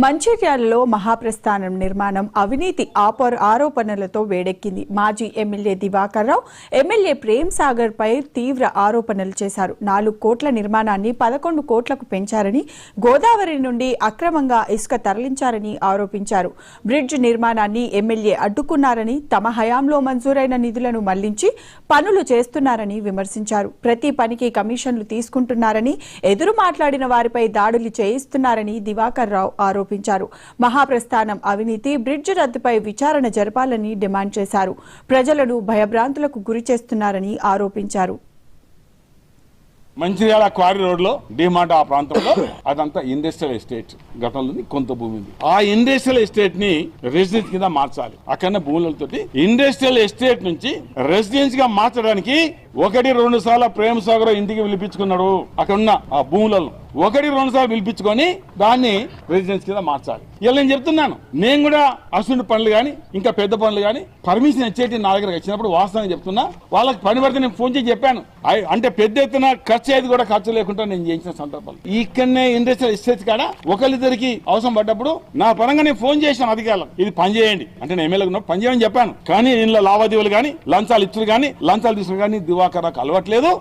మంచిర్యాలలో మహాప్రస్థానం నిర్మాణం అవినీతి ఆరోపణలతో వేడెక్కింది. మాజీ ఎమ్మెల్యే దివాకర్ రావు, ఎమ్మెల్యే ప్రేమ్ సాగర్ పై తీవ్ర ఆరోపణలు చేశారు. 4 కోట్ల నిర్మాణాన్ని 11 కోట్లకు పెంచారని, గోదావరి నుండి అక్రమంగా ఇసుక తరలించారని ఆరోపించారు. బ్రిడ్జ్ నిర్మాణాన్ని ఎమ్మెల్యే అడ్డుకున్నారని, తమ హయాంలో మంజూరైన నిధులను మళ్లించి పనులు చేస్తున్నారని విమర్శించారు. ప్రతి పనికి కమిషన్లు తీసుకుంటున్నారని, ఎదురు మాట్లాడిన వారిపై దాడులు చేయిస్తున్నారని దివాకర్ రావు ఆరోపించారు. మహాప్రస్థానం అవినీతి, బ్రిడ్జ్ రద్దుపై విచారణ జరపాలని డిమాండ్ చేశారు. ప్రజలను భయభ్రాంతులకు గురి చేస్తున్నారని ఆరోపించారు. మంచిర్యాల క్వారీ రోడ్ లో డిమార్ట్ ఆ ప్రాంతంలో అదంతా ఇండస్ట్రియల్ ఎస్టేట్, గతంలో కొంత భూమి ఉంది. ఆ ఇండస్ట్రియల్ ఎస్టేట్ ని రెసిడెన్స్ కింద మార్చాలి. అక్కడ భూములతోటి ఇండస్ట్రియల్ ఎస్టేట్ నుంచి రెసిడెన్స్ గా మార్చడానికి 1-2 సార్లు ప్రేమ్ సాగర్ ఇంటికి పిలిపించుకున్నాడు. అక్కడ ఉన్న ఆ భూములలో 1-2 సార్లు పిలిపించుకొని దాన్ని రెసిడెన్స్ కింద మార్చాలి. ఇలా నేను చెప్తున్నాను, నేను కూడా అసలు పనులు కానీ ఇంకా పెద్ద పనులు కానీ పర్మిషన్ ఇచ్చేటి నా దగ్గర వచ్చినప్పుడు వాస్తవంగా చెప్తున్నా. వాళ్ళకి పని పడితే నేను ఫోన్ చేసి చెప్పాను. అంటే పెద్ద ఎత్తున ఖర్చు అయ్యేది కూడా ఖర్చు లేకుండా నేను చేయించిన సందర్భాలు ఇక్కడనే ఇండస్ట్రియల్ ఎస్టేట్ కాడ ఒకరిద్దరికి అవసరం పడ్డప్పుడు నా పరంగా నేను ఫోన్ చేశాను అధికారులకు, ఇది పని చేయండి అంటే నేను ఎమ్మెల్యేగా పని చేయమని చెప్పాను. కానీ ఇంట్లో లావాదేవీలు కానీ లంచాలు ఇచ్చులు కానీ లంచాలు తీసుకుని కానీ దివాకర్ అలవట్లేదు.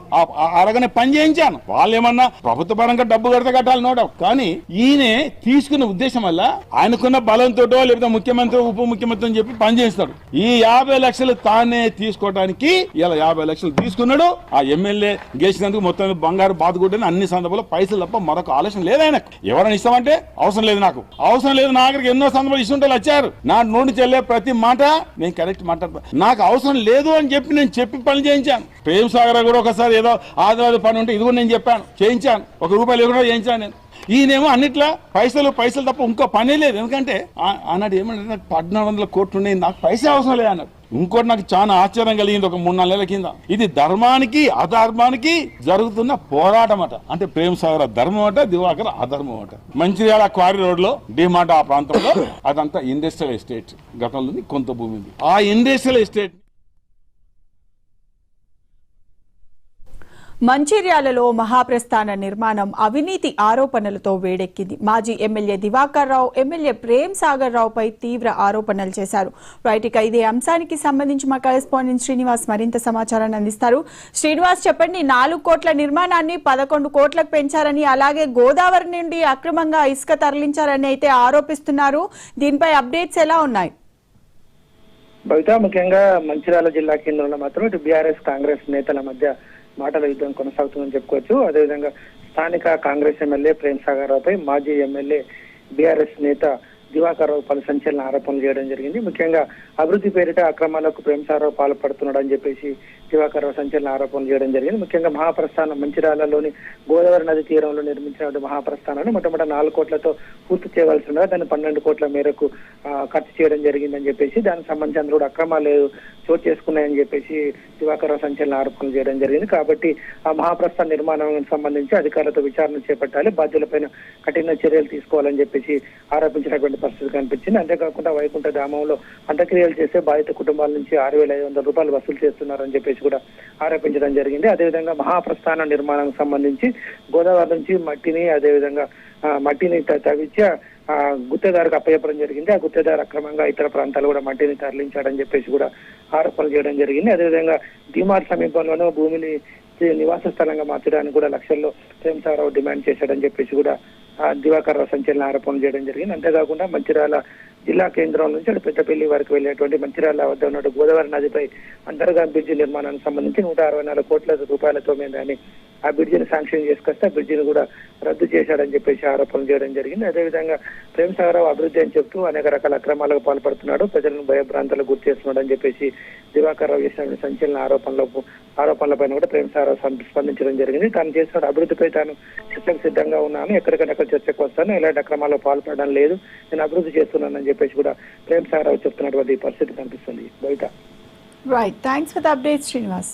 అరగనే పని చేయించాను. వాళ్ళు ఏమన్నా ప్రభుత్వ పరంగా డబ్బు కడితే కట్టాలి నో డౌట్. కానీ ఈయన తీసుకున్న ఉద్దేశం వల్ల ఆయనకున్న బలంతో లేకపోతే ముఖ్యమంత్రి ఉప ముఖ్యమంత్రి అని చెప్పి పని చేస్తాడు. ఈ 50 లక్షలు తానే తీసుకోవడానికి ఇలా 50 లక్షలు తీసుకున్నాడు. ఆ ఎమ్మెల్యే గెలిచినందుకు మొత్తం బంగారు బాతుకుంటే అన్ని సందర్భాల్లో పైసలు తప్ప మరొక ఆలోచన లేదు ఆయనకు. ఎవరైనా ఇస్తామంటే అవసరం లేదు, నాకు అవసరం లేదు. నా దగ్గరికి ఎన్నో సందర్భాలు ఇస్తుంటే వచ్చారు. నా నోటి చెల్లే ప్రతి మాట నేను కరెక్ట్ మాట్లాడతాను. నాకు అవసరం లేదు అని చెప్పి నేను చెప్పి పని చేయించాను. ప్రేమ్ సాగర్ కూడా ఒకసారి ఏదో ఆదివారం పని ఉంటే ఇది కూడా నేను చెప్పాను, చేయించాను. ₹1 లేకుండా చేయించాను నేను. ఈయనేమో అన్నిట్లా పైసలు తప్ప ఇంకో పనే లేదు. ఎందుకంటే అన్నాడు ఏమంటే నాకు 1400 కోట్లు ఉన్నాయి, నాకు పైసే అవసరం లేదు అన్నాడు. ఇంకోటి నాకు చాలా ఆశ్చర్యం కలిగింది. ఒక 3-4 నెలల కింద ఇది ధర్మానికి అధర్మానికి జరుగుతున్న పోరాటం అట. అంటే ప్రేమ్ సాగర్ ధర్మం అట, దివాకర్ అధర్మం అట. మంచిర్యాల క్వారీ రోడ్ లో డిమార్ట్ ఆ ప్రాంతంలో అదంతా ఇండస్ట్రియల్ ఎస్టేట్, గతంలో కొంత భూమి ఉంది. ఆ ఇండస్ట్రియల్ ఎస్టేట్ మంచిర్యాలలో మహాప్రస్థాన నిర్మాణం అవినీతి ఆరోపణలతో వేడెక్కింది. మాజీ ఎమ్మెల్యే దివాకర్ రావు, ఎమ్మెల్యే ప్రేమ్ సాగర్ రావుపై తీవ్ర ఆరోపణలు చేశారు. రైట్, ఇదే అంశానికి సంబంధించి మా కరెస్పాండెంట్ శ్రీనివాస్ మరింత సమాచారాన్ని అందిస్తారు. శ్రీనివాస్, చెప్పండి. 4 కోట్ల నిర్మాణాన్ని 11 కోట్లకు పెంచారని, అలాగే గోదావరి నుండి అక్రమంగా ఇసుక తరలించారని అయితే ఆరోపిస్తున్నారు. దీనిపై అప్డేట్స్ ఎలా ఉన్నాయి? బహుశా ముఖ్యంగా మంచిర్యాల జిల్లా కేంద్రంలో మాత్రం ఇటు బీఆర్ఎస్ కాంగ్రెస్ నేతల మధ్య మాటల యుద్ధం కొనసాగుతుందని చెప్పుకోవచ్చు. అదేవిధంగా స్థానిక కాంగ్రెస్ ఎమ్మెల్యే ప్రేమ్ సాగర్ రావుపై మాజీ ఎమ్మెల్యే బీఆర్ఎస్ నేత దివాకర్ రావు పలు సంచలన ఆరోపణలు చేయడం జరిగింది. ముఖ్యంగా అభివృద్ధి పేరిట అక్రమాలకు ప్రేమ్ సాగర్ రావు పాల్పడుతున్నాడు అని చెప్పేసి దివాకర్ రావు సంచలన ఆరోపణలు చేయడం జరిగింది. ముఖ్యంగా మహాప్రస్థానం మంచిర్యాలలోని గోదావరి నది తీరంలో నిర్మించిన మహాప్రస్థానాన్ని మొట్టమొదటి 4 కోట్లతో పూర్తి చేయవలసి ఉండగా దాన్ని 12 కోట్ల మేరకు ఖర్చు చేయడం జరిగిందని చెప్పేసి, దానికి సంబంధించి అందరూ అక్రమాలు చోటు చేసుకున్నాయని చెప్పేసి దివాకర్ రావు సంచలన ఆరోపణలు చేయడం జరిగింది. కాబట్టి ఆ మహాప్రస్థాన నిర్మాణానికి సంబంధించి అధికారులతో విచారణ చేపట్టాలి, బాధ్యులపైన కఠిన చర్యలు తీసుకోవాలని చెప్పేసి ఆరోపించినటువంటి పరిస్థితి కనిపించింది. అంతేకాకుండా వైకుంఠ ధామంలో అంత్యక్రియలు చేసే బాధిత కుటుంబాల నుంచి ₹6,500 వసూలు చేస్తున్నారని చెప్పేసి కూడా ఆరోపించడం జరిగింది. అదేవిధంగా మహాప్రస్థాన నిర్మాణానికి సంబంధించి గోదావరి నుంచి మట్టిని తవ్వించి గుత్తేదారుకు అప్పచెప్పడం జరిగింది. ఆ గుత్తేదారు అక్రమంగా ఇతర ప్రాంతాలు కూడా మట్టిని తరలించాడని చెప్పేసి కూడా ఆరోపణలు చేయడం జరిగింది. అదేవిధంగా డిమార్ట్ సమీపంలోనూ భూమిని నివాస స్థలంగా మార్చడానికి కూడా లక్షల్లో ప్రేమ్ సాగర్ రావు డిమాండ్ చేశాడని చెప్పేసి కూడా దివాకర్ రావు సంచలన ఆరోపణలు చేయడం జరిగింది. అంతేకాకుండా మంచిర్యాల జిల్లా కేంద్రం నుంచి అటు పెద్దపల్లి వరకు వెళ్ళేటువంటి మంచిర్యాల వద్ద ఉన్న గోదావరి నదిపై అంతర్గా బ్రిడ్జి నిర్మాణానికి సంబంధించి ₹164 కోట్లతో దాన్ని ఆ బ్రిడ్జిని శాంక్షన్ చేసుకొస్తే ఆ బ్రిడ్జిని కూడా రద్దు చేశాడని చెప్పేసి ఆరోపణలు చేయడం జరిగింది. అదేవిధంగా ప్రేమ్ సాగర్ రావు అభివృద్ధి అని చెప్తూ అనేక రకాల అక్రమాలకు పాల్పడుతున్నాడు, ప్రజలను భయభ్రాంతులకు గురి చేస్తున్నాడు అని చెప్పేసి దివాకర్ రావు చేసిన సంచలన ఆరోపణలపైన కూడా ప్రేమ్ సాగర్ రావు స్పందించడం జరిగింది. తాను చేసిన అభివృద్ధిపై తాను చర్చకు సిద్ధంగా ఉన్నాను, ఎక్కడికక్కడ చర్చకు వస్తాను, ఎలాంటి అక్రమాలకు పాల్పడడం లేదు, నేను అభివృద్ధి చేస్తున్నానని చెప్పేసి కూడా ప్రేమ్ సాగర్ రావు చెప్తున్నటువంటి పరిస్థితి కనిపిస్తుంది. బయట right, thanks for the update Srinivas.